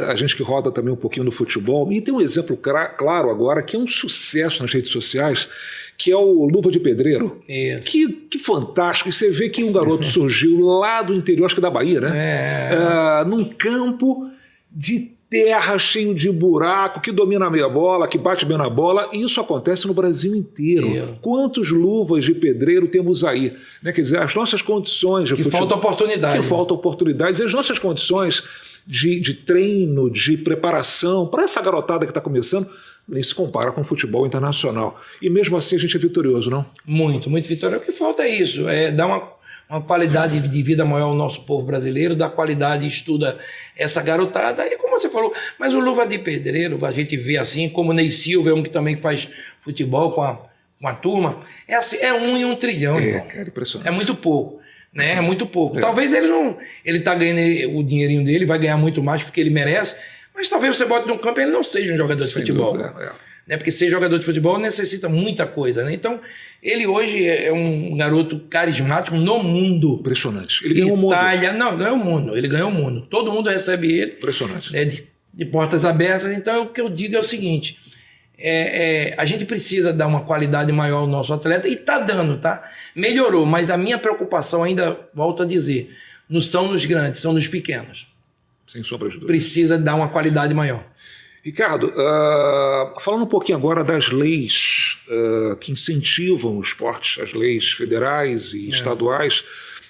a gente que roda também um pouquinho no futebol, e tem um exemplo claro agora, que é um sucesso nas redes sociais, que é o Luva de Pedreiro. Que fantástico. E você vê que um garoto surgiu lá do interior, acho que da Bahia, né? Num campo de terra cheio de buraco, que domina a meia bola, que bate bem na bola, e isso acontece no Brasil inteiro. Quantos luvas de pedreiro temos aí? Né? Quer dizer, as nossas condições de futebol... falta oportunidade. Que faltam oportunidades. E as nossas condições de treino, de preparação, para essa garotada que está começando, nem se compara com o futebol internacional. E mesmo assim a gente é vitorioso, não? Muito, muito vitorioso. O que falta é isso, é dar uma qualidade de vida maior ao nosso povo brasileiro, dar qualidade, estuda essa garotada, e como você falou, mas o Luva de Pedreiro, a gente vê assim, como o Ney Silva é um que também faz futebol com a turma, é assim, é 1 em 1 trilhão, irmão. Cara, impressionante. É muito pouco, né? É muito pouco. Talvez ele tá ganhando o dinheirinho dele, vai ganhar muito mais porque ele merece, mas talvez você bote no campo e ele não seja um jogador de futebol. Dúvida, né? Porque ser jogador de futebol necessita muita coisa, né? Então, ele hoje é um garoto carismático no mundo. Impressionante. Ele ganhou o mundo. Não, ganhou o mundo. Ele ganhou o mundo. Todo mundo recebe ele. Impressionante. Né, de portas abertas. Então, o que eu digo é o seguinte, a gente precisa dar uma qualidade maior ao nosso atleta e tá dando, tá? Melhorou, mas a minha preocupação ainda, volto a dizer, não são nos grandes, são nos pequenos. Sem sombra de dúvida. Precisa dar uma qualidade maior. Ricardo, falando um pouquinho agora das leis que incentivam o esporte, as leis federais e estaduais,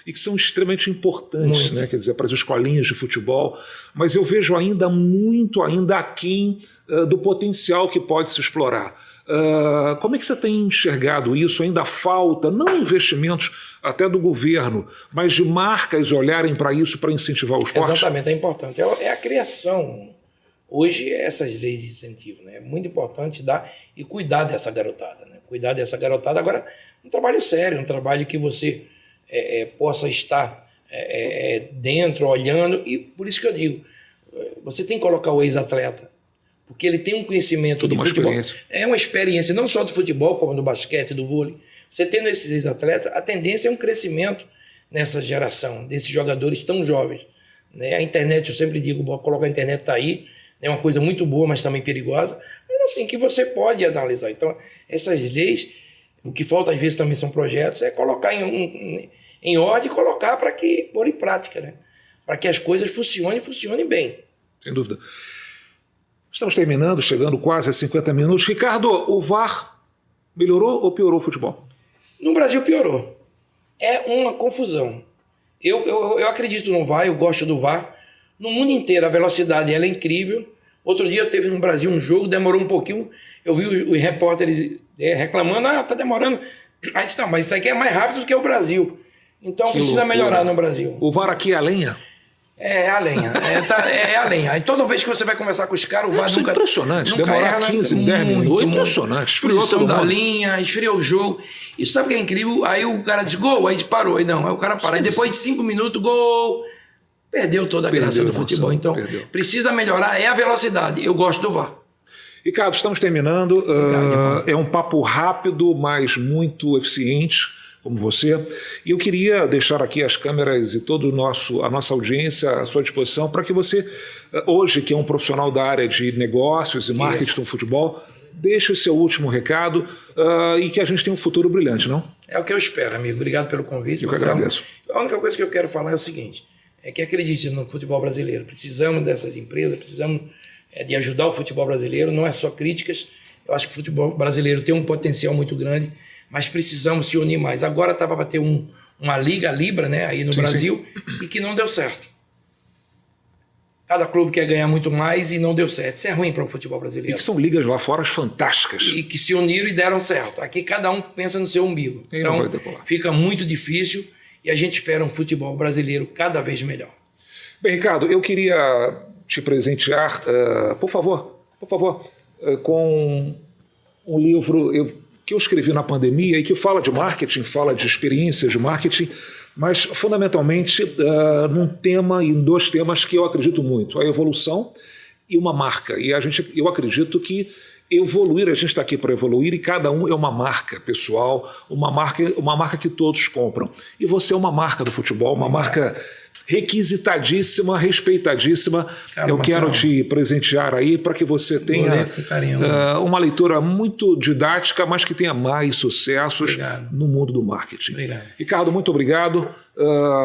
e que são extremamente importantes, né? Quer dizer, para as escolinhas de futebol, mas eu vejo ainda aquém do potencial que pode se explorar. Como é que você tem enxergado isso? Ainda falta, não investimentos até do governo, mas de marcas olharem para isso para incentivar o esporte? Exatamente, é importante. É a criação. Hoje, essas leis de incentivo, né? É muito importante dar e cuidar dessa garotada, né? Cuidar dessa garotada. Agora, um trabalho sério, um trabalho que você possa estar dentro, olhando, e por isso que eu digo, você tem que colocar o ex-atleta, porque ele tem um conhecimento de futebol. É uma experiência, não só do futebol, como do basquete, do vôlei. Você tendo esses ex-atletas, a tendência é um crescimento nessa geração, desses jogadores tão jovens. Né? A internet, eu sempre digo, colocar a internet está aí, é uma coisa muito boa, mas também perigosa, mas assim, que você pode analisar. Então, essas leis, o que falta às vezes também são projetos, é colocar em ordem e colocar para que pôr em prática, né? Para que as coisas funcionem bem. Sem dúvida. Estamos terminando, chegando quase a 50 minutos. Ricardo, o VAR melhorou ou piorou o futebol? No Brasil piorou. É uma confusão. Eu acredito no VAR, eu gosto do VAR. No mundo inteiro a velocidade ela é incrível. Outro dia teve no Brasil um jogo, demorou um pouquinho, eu vi o repórter reclamando, tá demorando. Aí disse, não, mas isso aqui é mais rápido do que o Brasil. Então precisa melhorar no Brasil. O VAR aqui é a lenha? É a lenha, é a lenha. Aí toda vez que você vai conversar com os caras, o VAR nunca... Impressionante, demorar 15, 10 minutos, impressionante. Esfriou todo da linha, esfriou o jogo. E sabe o que é incrível? Aí o cara diz, gol, aí parou. Aí não, aí o cara para. Aí depois de 5 minutos, gol... Perdeu toda a graça do futebol. Então, precisa melhorar, é a velocidade. Eu gosto do VAR. Ricardo, estamos terminando. É um papo rápido, mas muito eficiente, como você. E eu queria deixar aqui as câmeras e toda a nossa audiência à sua disposição para que você, hoje, que é um profissional da área de negócios e marketing do futebol, deixe o seu último recado e que a gente tenha um futuro brilhante, não? É o que eu espero, amigo. Obrigado pelo convite. Eu que agradeço. A única coisa que eu quero falar é o seguinte, é que acredite no futebol brasileiro. Precisamos dessas empresas, precisamos de ajudar o futebol brasileiro, não é só críticas. Eu acho que o futebol brasileiro tem um potencial muito grande, mas precisamos se unir mais. Agora estava para ter uma Liga Libra, né, aí no Brasil, e que não deu certo. Cada clube quer ganhar muito mais e não deu certo. Isso é ruim para o futebol brasileiro. E que são ligas lá fora fantásticas. E que se uniram e deram certo. Aqui cada um pensa no seu umbigo. Então fica muito difícil. E a gente espera um futebol brasileiro cada vez melhor. Bem, Ricardo, eu queria te presentear, por favor, com um livro que eu escrevi na pandemia e que fala de marketing, fala de experiências de marketing, mas fundamentalmente em 2 temas que eu acredito muito, a evolução e uma marca. E eu acredito que evoluir, a gente está aqui para evoluir e cada um é uma marca pessoal, uma marca que todos compram. E você é uma marca do futebol, uma marca requisitadíssima, respeitadíssima. Eu quero te presentear aí para que você tenha uma leitura muito didática, mas que tenha mais sucessos no mundo do marketing. Ricardo, muito obrigado.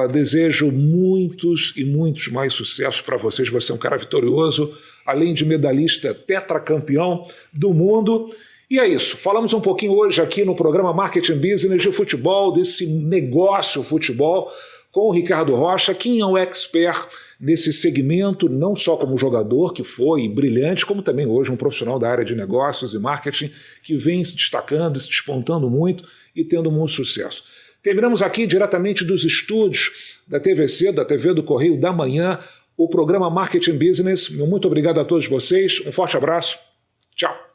Desejo muitos e muitos mais sucessos para vocês. Você é um cara vitorioso, além de medalhista tetracampeão do mundo. E é isso, falamos um pouquinho hoje aqui no programa Marketing Business de futebol, desse negócio futebol, com o Ricardo Rocha, quem é um expert nesse segmento, não só como jogador, que foi brilhante, como também hoje um profissional da área de negócios e marketing, que vem se destacando, se despontando muito e tendo muito sucesso. Terminamos aqui diretamente dos estúdios da TVC, da TV do Correio da Manhã, o programa Marketing Business. Muito obrigado a todos vocês, um forte abraço, tchau!